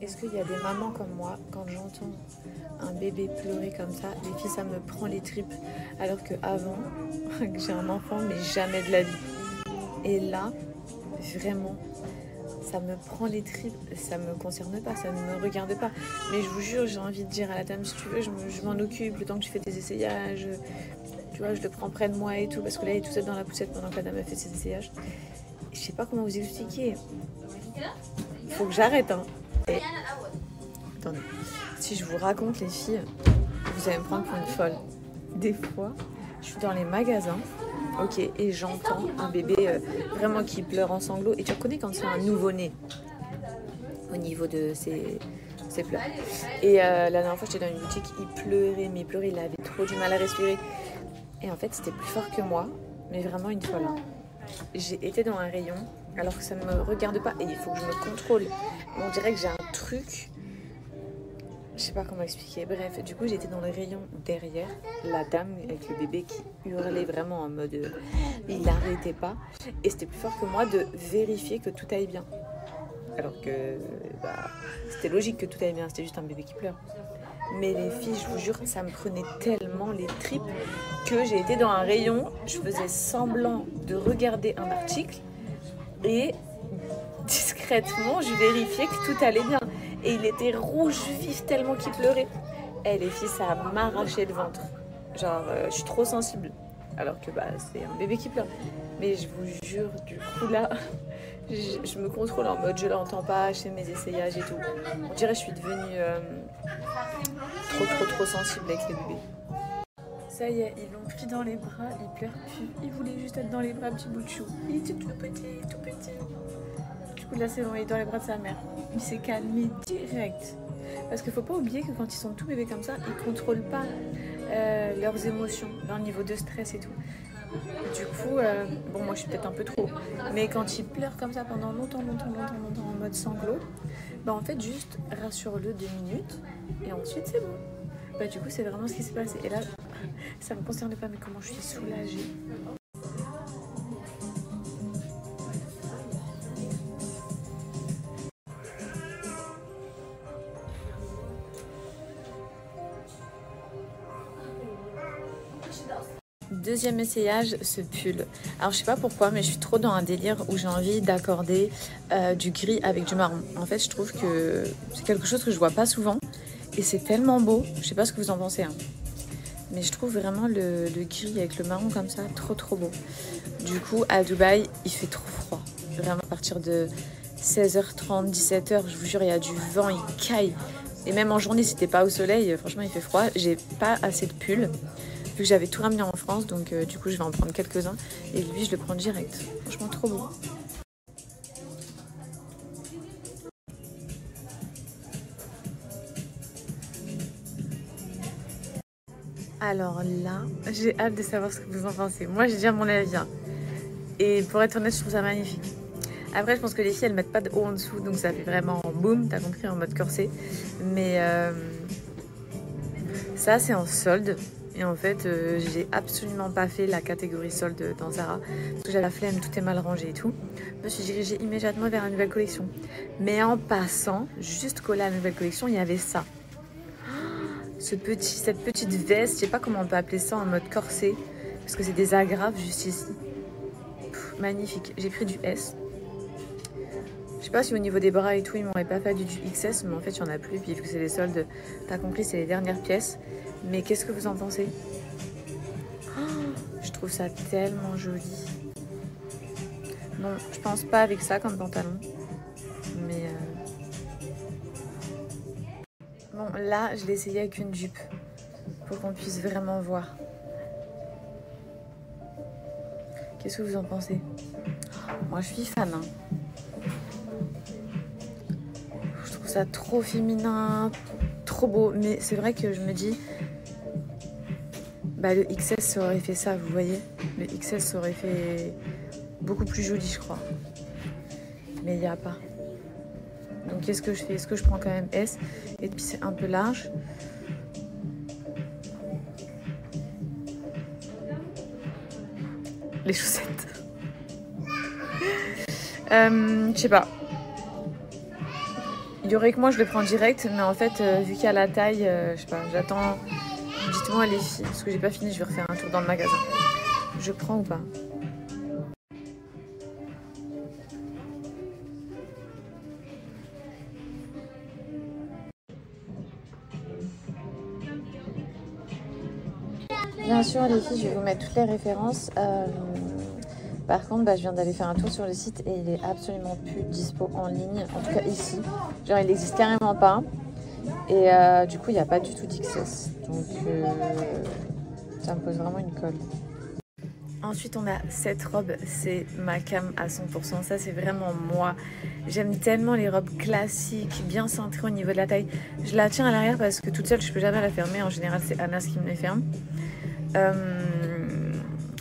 Est-ce qu'il y a des mamans comme moi, quand j'entends un bébé pleurer comme ça, les filles, ça me prend les tripes. Alors qu'avant, j'ai un enfant, mais jamais de la vie. Et là, vraiment, ça me prend les tripes. Ça me concerne pas, ça ne me regarde pas. Mais je vous jure, j'ai envie de dire à la dame, si tu veux, je m'en occupe le temps que tu fais tes essayages. Tu vois, je le prends près de moi et tout. Parce que là, il est tout seul dans la poussette pendant que la dame a fait ses essayages. Je sais pas comment vous expliquer. Il faut que j'arrête, hein. Et... Attendez, si je vous raconte les filles, vous allez me prendre pour une folle. Des fois, je suis dans les magasins, ok, et j'entends un bébé vraiment qui pleure en sanglots. Et tu reconnais quand c'est un nouveau-né au niveau de ses pleurs. Et la dernière fois, j'étais dans une boutique, il pleurait, mais il pleurait, il avait trop du mal à respirer. Et en fait, c'était plus fort que moi, mais vraiment une folle. Hein. J'ai été dans un rayon, alors que ça ne me regarde pas, et il faut que je me contrôle. On dirait que j'ai un truc... Je sais pas comment expliquer. Bref, du coup, j'étais dans le rayon derrière la dame avec le bébé qui hurlait vraiment en mode... il n'arrêtait pas. Et c'était plus fort que moi de vérifier que tout aille bien. Alors que c'était logique que tout aille bien, c'était juste un bébé qui pleure. Mais les filles, je vous jure, ça me prenait tellement les tripes que j'ai été dans un rayon, je faisais semblant de regarder un article et discrètement, je vérifiais que tout allait bien. Et il était rouge vif tellement qu'il pleurait. Et les filles, ça a m'arraché le ventre. Genre, je suis trop sensible. Alors que c'est un bébé qui pleure. Mais je vous jure, du coup là, je me contrôle en mode je l'entends pas, je fais mes essayages et tout. On dirait que je suis devenue trop sensible avec les bébés. Ça y est, ils l'ont pris dans les bras, il pleure plus. Il voulait juste être dans les bras, petit bout de chou. Il était tout petit, tout petit. Du coup là c'est bon, il est dans les bras de sa mère. Il s'est calmé direct. Parce qu'il faut pas oublier que quand ils sont tout bébés comme ça, ils contrôlent pas leurs émotions, leur niveau de stress et tout. Du coup, bon moi je suis peut-être un peu trop, mais quand il pleure comme ça pendant longtemps en mode sanglot, en fait juste rassure-le 2 minutes et ensuite c'est bon. Du coup c'est vraiment ce qui s'est passé. Et là, ça me concerne pas, mais comment je suis soulagée. Deuxième essayage, ce pull. Alors je sais pas pourquoi, mais je suis trop dans un délire où j'ai envie d'accorder du gris avec du marron. En fait, je trouve que c'est quelque chose que je vois pas souvent et c'est tellement beau. Je sais pas ce que vous en pensez, hein. Mais je trouve vraiment le gris avec le marron comme ça trop beau. Du coup, à Dubaï, il fait trop froid. Vraiment, à partir de 16h30, 17h, je vous jure, il y a du vent, il caille. Et même en journée, si t'es pas au soleil, franchement, il fait froid. J'ai pas assez de pulls. Vu que j'avais tout ramené en France, donc du coup je vais en prendre quelques-uns. Et lui, je le prends direct. Franchement, trop beau. Alors là, j'ai hâte de savoir ce que vous en pensez. Moi, j'ai déjà mon avis. Hein. Et pour être honnête, je trouve ça magnifique. Après, je pense que les filles, elles mettent pas de haut en dessous, donc ça fait vraiment boum, t'as compris, en mode corset. Mais ça, c'est en solde. Et en fait, j'ai absolument pas fait la catégorie solde dans Zara. Parce que j'avais la flemme, tout est mal rangé et tout. Je me suis dirigée immédiatement vers la nouvelle collection. Mais en passant, juste collé à la nouvelle collection, il y avait ça. Cette petite veste, je sais pas comment on peut appeler ça en mode corset. Parce que c'est des agrafes juste ici. Magnifique. J'ai pris du S. Je sais pas si au niveau des bras et tout, ils m'auraient pas fallu du XS. Mais en fait, il y en a plus. Puis vu que c'est les soldes, t'as compris, c'est les dernières pièces. Mais qu'est-ce que vous en pensez? Je trouve ça tellement joli. Bon, je pense pas avec ça comme pantalon. Mais... Bon, là, je l'ai essayé avec une jupe. Pour qu'on puisse vraiment voir. Qu'est-ce que vous en pensez? Moi, je suis fan. Hein. Je trouve ça trop féminin, trop beau. Mais c'est vrai que je me dis... le XS, ça aurait fait ça, vous voyez. Le XS, ça aurait fait beaucoup plus joli, je crois. Mais il n'y a pas. Donc, qu'est-ce que je fais? Est-ce que je prends quand même S? Et puis, c'est un peu large. Les chaussettes. Je sais pas. y aurait que moi, je le prends direct, mais en fait, vu qu'il y a la taille, je sais pas, j'attends. Dites-moi les filles, parce que j'ai pas fini, je vais refaire un tour dans le magasin. Je prends ou pas? Bien sûr les filles, je vais vous mettre toutes les références. Par contre, je viens d'aller faire un tour sur le site et il est absolument plus dispo en ligne. En tout cas ici, genre il n'existe carrément pas. Et du coup, il n'y a pas du tout d'XS. Donc ça me pose vraiment une colle. Ensuite, on a cette robe, c'est ma cam à 100%. Ça, c'est vraiment moi. J'aime tellement les robes classiques, bien cintrées au niveau de la taille. Je la tiens à l'arrière parce que toute seule, je peux jamais la fermer. En général, c'est Anas qui me les ferme.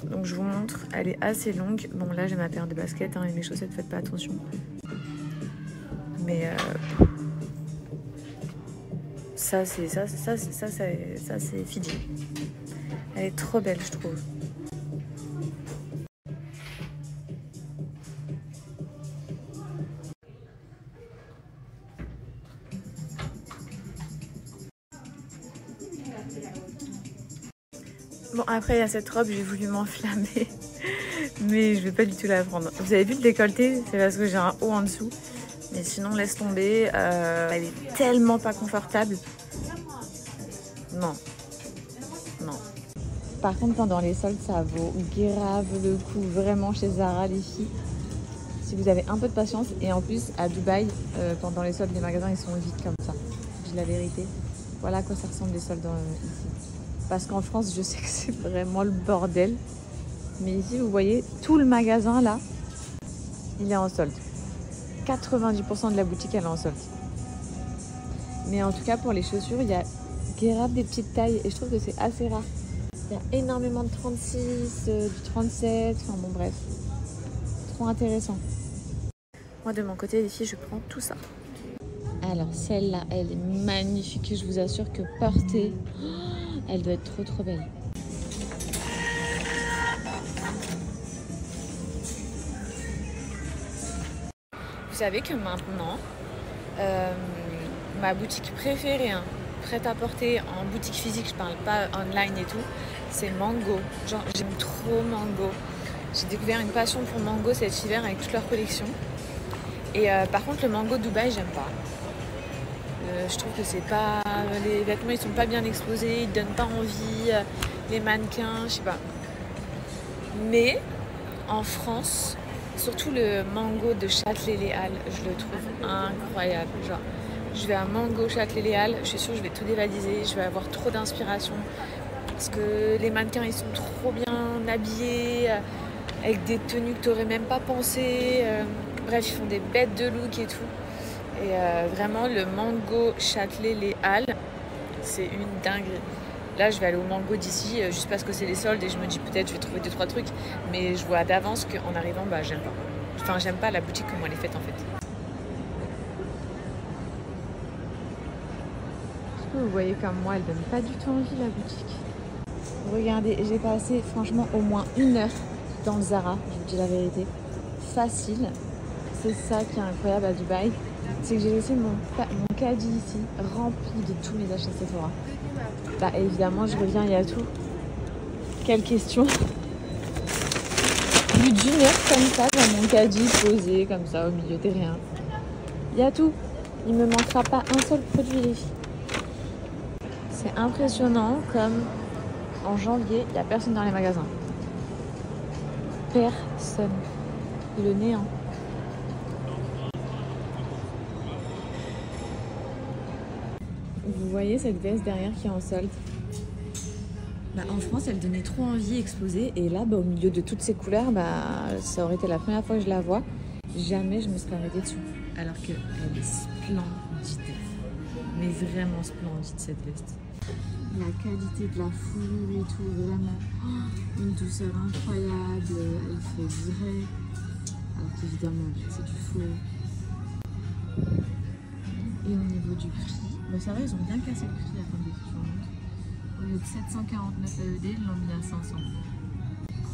Donc, je vous montre. Elle est assez longue. Bon, là, j'ai ma paire de baskets et mes chaussettes. Faites pas attention. Mais ça, c'est Fidji. Elle est trop belle, je trouve. Bon, après, il y a cette robe, j'ai voulu m'enflammer, mais je vais pas du tout la prendre. Vous avez vu le décolleté? C'est parce que j'ai un haut en dessous. Mais sinon, laisse tomber. Elle est tellement pas confortable. Non. Non. Par contre, pendant les soldes, ça vaut grave le coup. Vraiment, chez Zara, les filles. Si vous avez un peu de patience. Et en plus, à Dubaï, pendant les soldes, les magasins, ils sont vides comme ça. Je dis la vérité. Voilà à quoi ça ressemble les soldes ici. Parce qu'en France, je sais que c'est vraiment le bordel. Mais ici, vous voyez, tout le magasin, là, il est en solde. 90% de la boutique, elle est en solde. Mais en tout cas, pour les chaussures, il y a grave des petites tailles. Et je trouve que c'est assez rare. Il y a énormément de 36, du 37. Enfin bon, bref. Trop intéressant. Moi, de mon côté, les filles, je prends tout ça. Alors, celle-là, elle est magnifique. Je vous assure que porter... Elle doit être trop trop belle. Vous savez que maintenant, ma boutique préférée, hein, prête à porter en boutique physique, je parle pas online et tout, c'est Mango. Genre j'aime trop Mango. J'ai découvert une passion pour Mango cet hiver avec toute leur collection. Et par contre le Mango Dubaï, j'aime pas. Je trouve que c'est pas... Les vêtements, ils sont pas bien exposés, ils donnent pas envie, les mannequins, je sais pas. Mais en France, surtout le Mango de Châtelet-Les Halles, je le trouve incroyable. Genre, je vais à Mango Châtelet-Les Halles, je suis sûre que je vais tout dévaliser, je vais avoir trop d'inspiration. Parce que les mannequins, ils sont trop bien habillés, avec des tenues que tu n'aurais même pas pensé. Bref, ils font des bêtes de look et tout. Et vraiment, le Mango Châtelet-Les Halles, c'est une dinguerie. Là, je vais aller au Mango d'ici, juste parce que c'est les soldes et je me dis peut-être je vais trouver 2-3 trucs. Mais je vois d'avance qu'en arrivant, j'aime pas. Enfin, j'aime pas la boutique comment elle est faite en fait. Est-ce que vous voyez comme moi, elle donne pas du tout envie la boutique. Regardez, j'ai passé franchement au moins 1 heure dans le Zara, je vous dis la vérité. Facile. C'est ça qui est incroyable à Dubaï. C'est que j'ai laissé mon caddie ici rempli de tous mes achats Sephora. Évidemment, je reviens, il y a tout. Quelle question. Plus d'1 heure comme ça dans mon caddie posé comme ça au milieu de rien. Il y a tout. Il ne me manquera pas un seul produit, les filles. C'est impressionnant comme en janvier, il n'y a personne dans les magasins. Personne. Le néant. Vous voyez cette veste derrière qui est en solde? En France, elle donnait trop envie, exposée. Et là, au milieu de toutes ces couleurs, ça aurait été la première fois que je la vois. Jamais je me serais arrêtée dessus. Alors qu'elle est splendide. Mais vraiment splendide, cette veste. La qualité de la fourrure et tout, vraiment. Oh, une douceur incroyable. Elle fait vrai. Alors qu'évidemment, c'est du faux. Et au niveau du prix, ça va, ils ont bien cassé le prix. Attendez, je vous montre. Au lieu de 749 AED, ils l'ont mis à 500.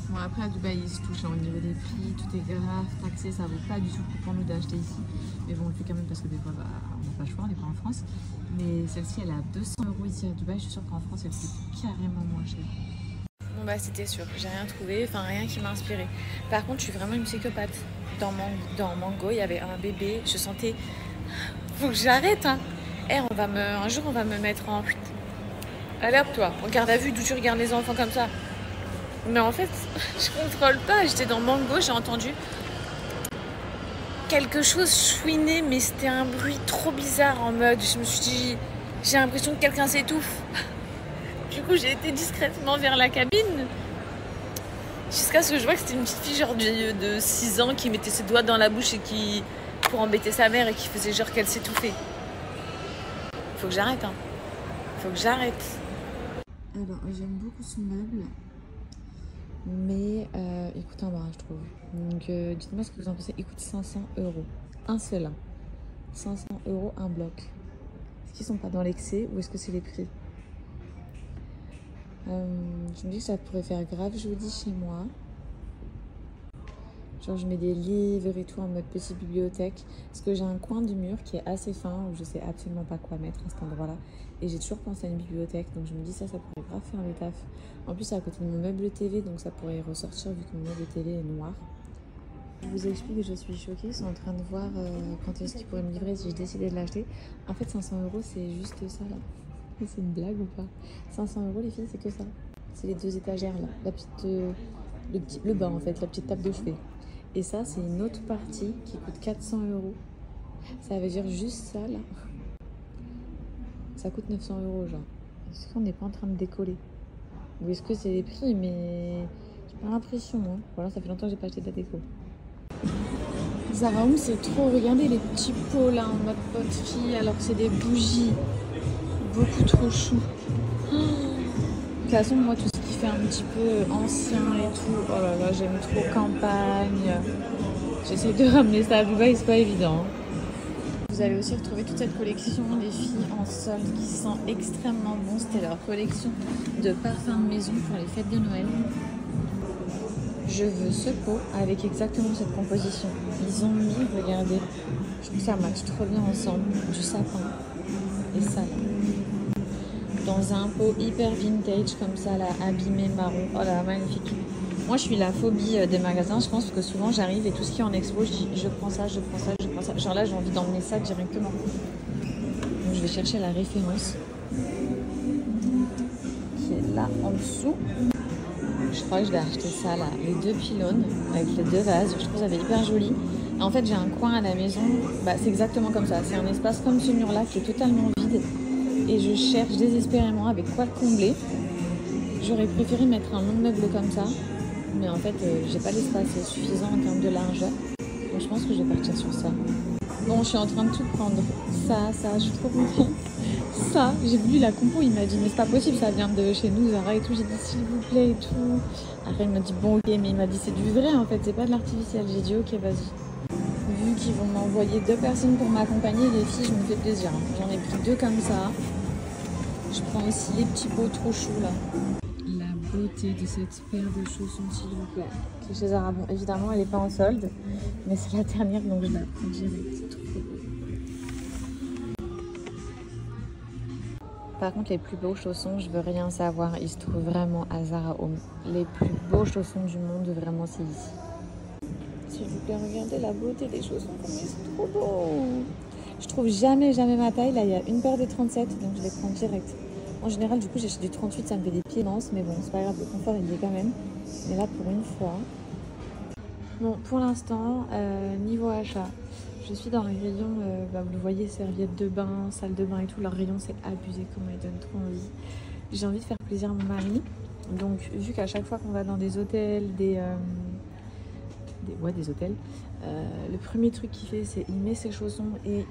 Bon, après à Dubaï, ils se touchent au niveau des prix, tout est grave, taxé, ça vaut pas du tout le coup pour nous d'acheter ici. Mais bon, on le fait quand même parce que des fois, on n'a pas le choix, on n'est pas en France. Mais celle-ci, elle est à 200 € ici à Dubaï. Je suis sûre qu'en France, elle coûte carrément moins cher. Bon bah c'était sûr, j'ai rien trouvé, enfin rien qui m'a inspiré. Par contre, je suis vraiment une psychopathe. Dans Mango, il y avait un bébé, je sentais... Faut que j'arrête, hein. Un jour, on va me mettre en... Allez hop, toi, en garde à vue, d'où tu regardes les enfants comme ça. Mais en fait, je contrôle pas. J'étais dans Mango, j'ai entendu quelque chose chouiner, mais c'était un bruit trop bizarre en mode... Je me suis dit, j'ai l'impression que quelqu'un s'étouffe. Du coup, j'ai été discrètement vers la cabine. Jusqu'à ce que je vois que c'était une petite fille genre de 6 ans qui mettait ses doigts dans la bouche et qui... pour embêter sa mère et qui faisait genre qu'elle s'étouffait. Faut que j'arrête, hein. Faut que j'arrête. Alors, j'aime beaucoup ce meuble. Mais il coûte un bras, je trouve. Donc, dites-moi ce que vous en pensez. Il coûte 500 €. Un seul. 500 € un bloc. Est-ce qu'ils sont pas dans l'excès ou est-ce que c'est les prix? Je me dis que ça pourrait faire grave joli chez moi. Genre je mets des livres et tout en mode petite bibliothèque. Parce que j'ai un coin du mur qui est assez fin où je sais absolument pas quoi mettre à cet endroit-là. Et j'ai toujours pensé à une bibliothèque. Donc je me dis ça pourrait grave faire le taf. En plus c'est à côté de mon meuble TV. Donc ça pourrait ressortir vu que mon meuble TV est noir. Je vous explique que je suis choquée. Ils sont en train de voir quand est-ce qu'ils pourraient me livrer si je décidais de l'acheter. En fait 500 € c'est juste ça là. C'est une blague ou pas? 500 € les filles, c'est que ça. C'est les 2 étagères là. La petite, le bas en fait, la petite table de chevet. Et ça, c'est une autre partie qui coûte 400 €. Ça veut dire juste ça là. Ça coûte 900 € genre. Est-ce qu'on n'est pas en train de décoller? Ou est-ce que c'est les prix? Mais j'ai pas l'impression. Hein. Voilà, ça fait longtemps que j'ai pas acheté de la déco. Zara Home, c'est trop. Regardez les petits pots là en mode poterie alors que c'est des bougies. Beaucoup trop chou. De toute façon, moi, tout ce qui fait un petit peu ancien et tout, oh là là, j'aime trop campagne. J'essaie de ramener ça à Dubaï, c'est pas évident. Vous allez aussi retrouver toute cette collection des filles en solde qui sent extrêmement bon. C'était leur collection de parfums de maison pour les fêtes de Noël. Je veux ce pot avec exactement cette composition. Ils ont mis, regardez, je trouve que ça match trop bien ensemble, du sapin et ça là. Dans un pot hyper vintage comme ça là, abîmé marron. Oh là, magnifique. Moi je suis la phobie des magasins, je pense, parce que souvent j'arrive et tout ce qui est en expo, je dis je prends ça, je prends ça, je prends ça. Genre là j'ai envie d'emmener ça directement. Donc je vais chercher la référence qui est là en dessous. Je crois que je vais acheter ça là, les 2 pylônes avec les 2 vases. Je trouve ça hyper joli. Et en fait j'ai un coin à la maison, bah, c'est exactement comme ça. C'est un espace comme ce mur là qui est totalement vide. Et je cherche désespérément avec quoi le combler. J'aurais préféré mettre un long meuble comme ça. Mais en fait, j'ai pas l'espace suffisant en termes de largeur. Donc je pense que je vais partir sur ça. Bon, je suis en train de tout prendre. Ça, je suis trop contente. Ça, j'ai voulu la compo. Il m'a dit, mais c'est pas possible, ça vient de chez nous, Zara et tout. J'ai dit, s'il vous plaît et tout. Après, il m'a dit, bon, ok. Mais il m'a dit, c'est du vrai en fait, c'est pas de l'artificiel. J'ai dit, ok, vas-y. Vu qu'ils vont m'envoyer 2 personnes pour m'accompagner, les filles, je me fais plaisir. J'en ai pris 2 comme ça. Je prends aussi les petits pots trop chauds là. La beauté de cette paire de chaussons, s'il vous plaît. Qui est chez Zara. Bon, évidemment, elle n'est pas en solde, mais c'est la dernière, donc je la prends direct. Trop beau. Par contre, les plus beaux chaussons, je veux rien savoir. Ils se trouvent vraiment à Zara Home. Les plus beaux chaussons du monde, vraiment, c'est ici. S'il vous plaît, regardez la beauté des chaussons, comme ils sont trop beaux. Je trouve jamais ma taille. Là, il y a une paire de 37, donc je les prends direct. En général, du coup, j'achète du 38, ça me fait des pieds minces, mais bon, c'est pas grave, le confort, il y est quand même. Mais là, pour une fois... Bon, pour l'instant, niveau achat, je suis dans le rayon, vous le voyez, serviettes de bain, salle de bain et tout. Leur rayon, c'est abusé, comment ils donnent trop envie. J'ai envie de faire plaisir à mon mari. Donc, vu qu'à chaque fois qu'on va dans des hôtels, des hôtels, le premier truc qu'il fait, c'est il met ses chaussons et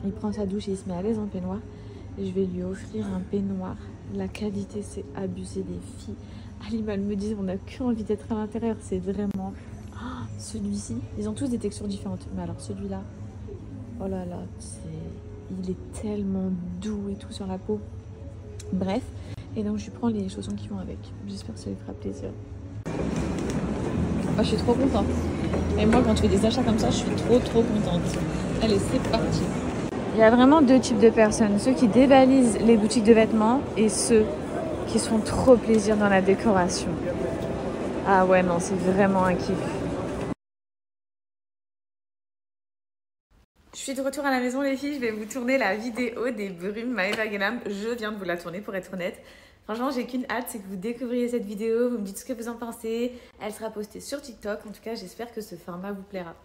il prend sa douche et il se met à l'aise en peignoir. Et je vais lui offrir un peignoir. La qualité, c'est abusé des filles. Alima, elle me dit, on n'a qu'envie d'être à l'intérieur. C'est vraiment... Oh, celui-ci, ils ont tous des textures différentes. Mais alors celui-là, oh là là, il est tellement doux et tout sur la peau. Bref, et donc je lui prends les chaussons qui vont avec. J'espère que ça lui fera plaisir. Oh, je suis trop contente. Et moi, quand je fais des achats comme ça, je suis trop contente. Allez, c'est parti. Il y a vraiment deux types de personnes, ceux qui dévalisent les boutiques de vêtements et ceux qui se font trop plaisir dans la décoration. Ah ouais, non, c'est vraiment un kiff. Je suis de retour à la maison les filles, je vais vous tourner la vidéo des brumes Maeva Genam. Je viens de vous la tourner pour être honnête. Franchement, j'ai qu'une hâte, c'est que vous découvriez cette vidéo, vous me dites ce que vous en pensez. Elle sera postée sur TikTok. En tout cas, j'espère que ce format vous plaira.